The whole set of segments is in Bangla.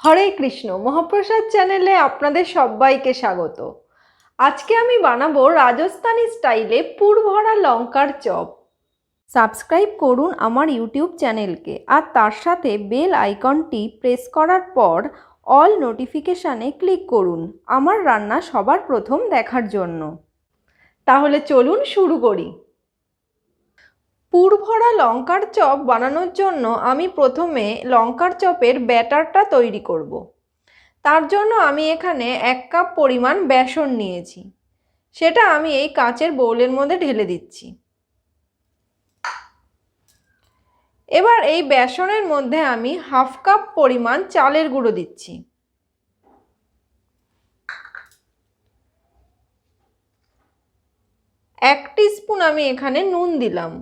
হরে কৃষ্ণ। মহাপ্রসাদ চ্যানেলে আপনাদের সবাইকে স্বাগত। আজকে আমি বানাবো রাজস্থানি স্টাইলে পুর ভরা লঙ্কার চপ। সাবস্ক্রাইব করুন আমার ইউটিউব চ্যানেলকে আর তার সাথে বেল আইকনটি প্রেস করার পর অল নোটিফিকেশানে ক্লিক করুন আমার রান্না সবার প্রথম দেখার জন্য। তাহলে চলুন শুরু করি। পুর ভরা লঙ্কার চপ বানানোর জন্য আমি প্রথমে লঙ্কার চপের ব্যাটারটা তৈরি করব। তার জন্য আমি এখানে 1 কাপ পরিমাণ বেসন নিয়েছি, সেটা আমি এই কাচের বোলের মধ্যে ঢেলে দিচ্ছি। এবার এই বেসনের মধ্যে আমি 1/2 কাপ পরিমাণ চালের গুঁড়ো দিচ্ছি। এক টিস্পুন আমি এখানে নুন দিলাম।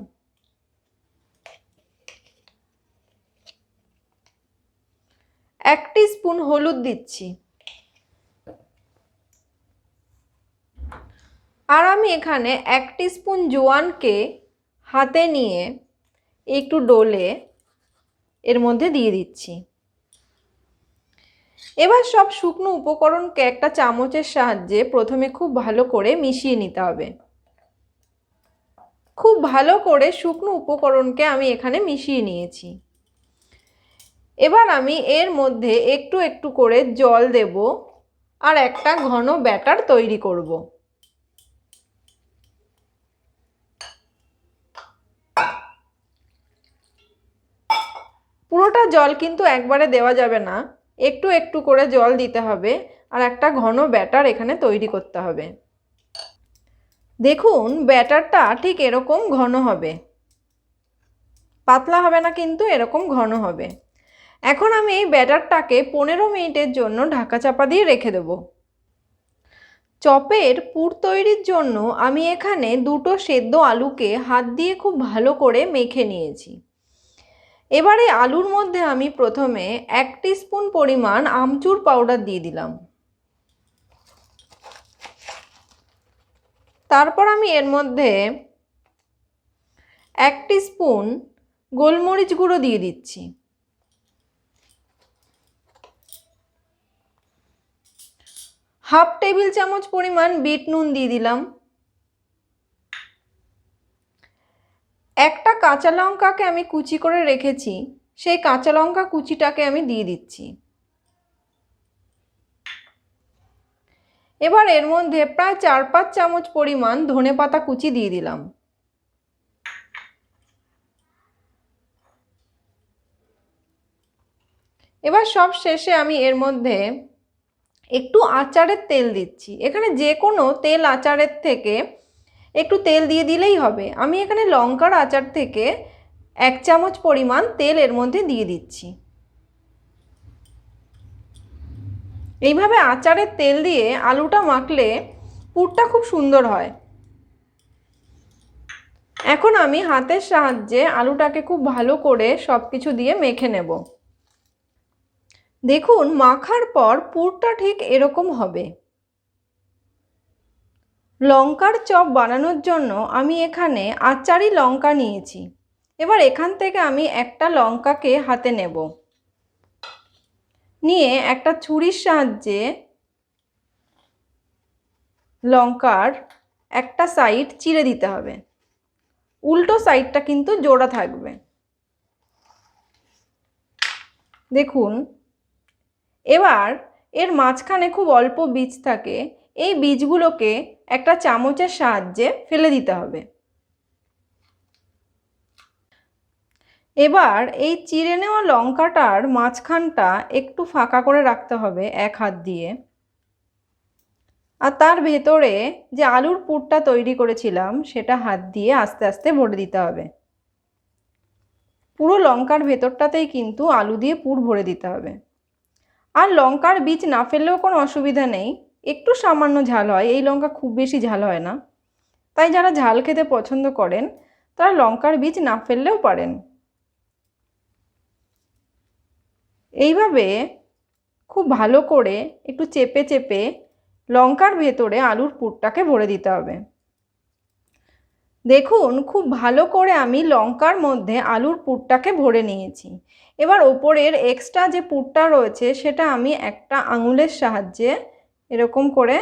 এক টিস্পুন হলুদ দিচ্ছি। আর আমি এখানে 1 টিস্পুন জোয়ানকে হাতে নিয়ে একটু ডলে এর মধ্যে দিয়ে দিচ্ছি। এবার সব শুকনো উপকরণকে একটা চামচের সাহায্যে প্রথমে খুব ভালো করে মিশিয়ে নিতে হবে। খুব ভালো করে শুকনো উপকরণকে আমি এখানে মিশিয়ে নিয়েছি। এবার আমি এর মধ্যে একটু একটু করে জল দেব আর একটা ঘন ব্যাটার তৈরি করব। পুরোটা জল কিন্তু একবারে দেওয়া যাবে না, একটু একটু করে জল দিতে হবে আর একটা ঘন ব্যাটার এখানে তৈরি করতে হবে। দেখুন ব্যাটারটা ঠিক এরকম ঘন হবে, পাতলা হবে না কিন্তু এরকম ঘন হবে। এখন আমি এই ব্যাটারটাকে 15 মিনিটের জন্য ঢাকা চাপা দিয়ে রেখে দেব। চপের পুর তৈরির জন্য আমি এখানে 2টো সেদ্ধ আলুকে হাত দিয়ে খুব ভালো করে মেখে নিয়েছি। এবারে আলুর মধ্যে আমি প্রথমে 1 টিস্পুন পরিমাণ আমচুর পাউডার দিয়ে দিলাম। তারপর আমি এর মধ্যে 1 টিস্পুন গোলমরিচ গুঁড়ো দিয়ে দিচ্ছি। হাফ টেবিল চামচ পরিমাণ বিট নুন দিয়ে দিলাম। একটা কাঁচা লঙ্কাকে আমি কুচি করে রেখেছি, সেই কাঁচা লঙ্কা কুচিটাকে আমি দিয়ে দিচ্ছি। এবার এর মধ্যে প্রায় 4-5 চামচ পরিমাণ ধনেপাতা কুচি দিয়ে দিলাম। এবার সব শেষে আমি এর মধ্যে একটু আচারের তেল দিচ্ছি। এখানে যে কোনো তেল আচারের থেকে একটু তেল দিয়ে দিলেই হবে। আমি এখানে লঙ্কার আচার থেকে 1 চামচ পরিমাণ তেল এর মধ্যে দিয়ে দিচ্ছি। এইভাবে আচারের তেল দিয়ে আলুটা মাখলে পুরটা খুব সুন্দর হয়। এখন আমি হাতের সাহায্যে আলুটাকে খুব ভালো করে সব কিছু দিয়ে মেখে নেব। দেখুন মাখার পর পুরটা ঠিক এরকম হবে। লঙ্কার চপ বানানোর জন্য আমি এখানে আচারি লঙ্কা নিয়েছি। এবার এখান থেকে আমি একটা লঙ্কাকে হাতে নেব, নিয়ে একটা ছুরির সাহায্যে লঙ্কার একটা সাইড চিড়ে দিতে হবে। উল্টো সাইডটা কিন্তু জোড়া থাকবে। দেখুন এবার এর মাঝখানে খুব অল্প বীজ থাকে, এই বীজগুলোকে একটা চামচের সাহায্যে ফেলে দিতে হবে। এবার এই চিড়ে নেওয়া লঙ্কাটার মাঝখানটা একটু ফাঁকা করে রাখতে হবে এক হাত দিয়ে, আর তার ভেতরে যে আলুর পুরটা তৈরি করেছিলাম সেটা হাত দিয়ে আস্তে আস্তে ভরে দিতে হবে। পুরো লঙ্কার ভেতরটাতেই কিন্তু আলু দিয়ে পুর ভরে দিতে হবে। আর লঙ্কার বীজ না ফেললেও কোনো অসুবিধা নেই, একটু সামান্য ঝাল হয়, এই লঙ্কা খুব বেশি ঝাল হয় না। তাই যারা ঝাল খেতে পছন্দ করেন তারা লঙ্কার বীজ না ফেললেও পারেন। এইভাবে খুব ভালো করে একটু চেপে চেপে লঙ্কার ভেতরে আলুর পুরটাকে ভরে দিতে হবে। দেখুন খুব ভালো করে আমি লঙ্কার মধ্যে আলুর পুরটাকে ভরে নিয়েছি। এবার ওপরের এক্সট্রা যে পুরটা রয়েছে সেটা আমি একটা আঙুলের সাহায্যে এরকম করে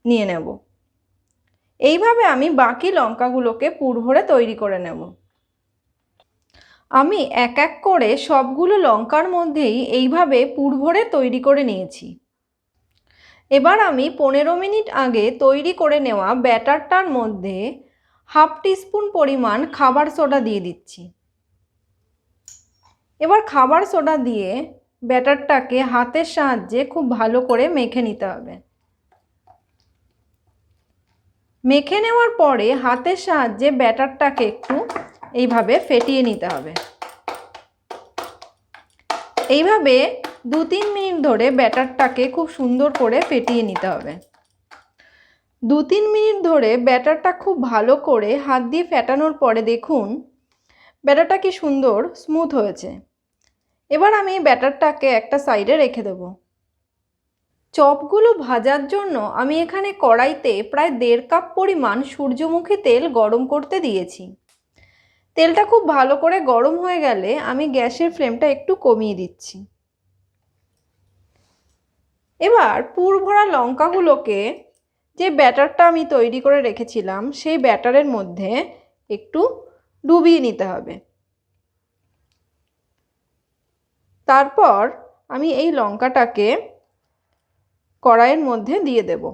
নিয়ে নেব। এইভাবে আমি বাকি লঙ্কাগুলোকে পুর ভরে তৈরি করে নেব। আমি এক এক করে সবগুলো লঙ্কার মধ্যেই এইভাবে পুর ভরে তৈরি করে নিয়েছি। এবার আমি 15 মিনিট আগে তৈরি করে নেওয়া ব্যাটারটার মধ্যে হাফ টিস্পুন পরিমাণ খাবার সোডা দিয়ে দিচ্ছি। এবার খাবার সোডা দিয়ে ব্যাটারটাকে হাতের সাহায্যে খুব ভালো করে মেখে নিতে হবে। মেখে নেওয়ার পরে হাতের সাহায্যে ব্যাটারটাকে একটু এইভাবে ফেটিয়ে নিতে হবে। এইভাবে 2-3 মিনিট ধরে ব্যাটারটাকে খুব সুন্দর করে ফেটিয়ে নিতে হবে। 2-3 মিনিট ধরে ব্যাটারটা খুব ভালো করে হাত দিয়ে ফেটানোর পরে দেখুন ব্যাটারটা কি সুন্দর স্মুথ হয়েছে। এবার আমি ব্যাটারটাকে একটা সাইডে রেখে দেব। চপগুলো ভাজার জন্য আমি এখানে কড়াইতে প্রায় 1.5 কাপ পরিমাণ সূর্যমুখী তেল গরম করতে দিয়েছি। তেলটা খুব ভালো করে গরম হয়ে গেলে আমি গ্যাসের ফ্লেমটা একটু কমিয়ে দিচ্ছি। এবার পুর ভরা লঙ্কাগুলোকে যে ব্যাটারটা আমি তৈরি করে রেখেছিলাম সেই ব্যাটারের মধ্যে একটু ডুবিয়ে নিতে হবে। তারপর আমি এই লঙ্কাটাকে কড়াইয়ের মধ্যে দিয়ে দেব।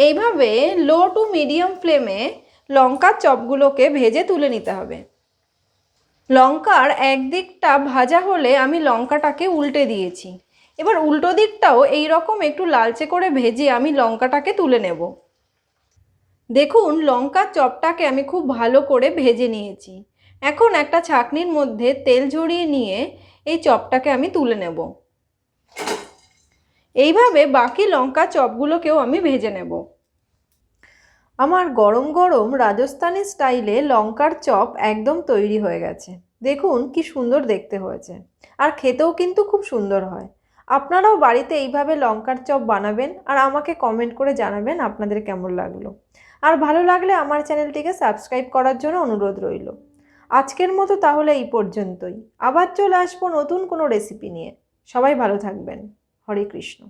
এইভাবে লো টু মিডিয়াম ফ্লেমে লঙ্কার চপগুলোকে ভেজে তুলে নিতে হবে। লঙ্কার একদিকটা ভাজা হলে আমি লঙ্কাটাকে উল্টে দিয়েছি। এবার উল্টো দিকটাও এই রকম একটু লালচে করে ভেজে আমি লঙ্কাটাকে তুলে নেব। দেখুন লঙ্কার চপটাকে আমি খুব ভালো করে ভেজে নিয়েছি। এখন একটা ছাঁকনির মধ্যে তেল ঝরিয়ে নিয়ে এই চপটাকে আমি তুলে নেব। এইভাবে বাকি লঙ্কা চপগুলোকেও আমি ভেজে নেব। আমার গরম গরম রাজস্থানি স্টাইলে লঙ্কার চপ একদম তৈরি হয়ে গেছে। দেখুন কি সুন্দর দেখতে হয়েছে, আর খেতেও কিন্তু খুব সুন্দর হয়। আপনারাও বাড়িতে এইভাবে লঙ্কার চপ বানাবেন আর আমাকে কমেন্ট করে জানাবেন আপনাদের কেমন লাগলো। আর ভালো লাগলে আমার চ্যানেলটিকে সাবস্ক্রাইব করার জন্য অনুরোধ রইল। আজকের মতো তাহলে এই পর্যন্তই। আবার চলে আসবো নতুন কোনো রেসিপি নিয়ে। সবাই ভালো থাকবেন। হরে কৃষ্ণ।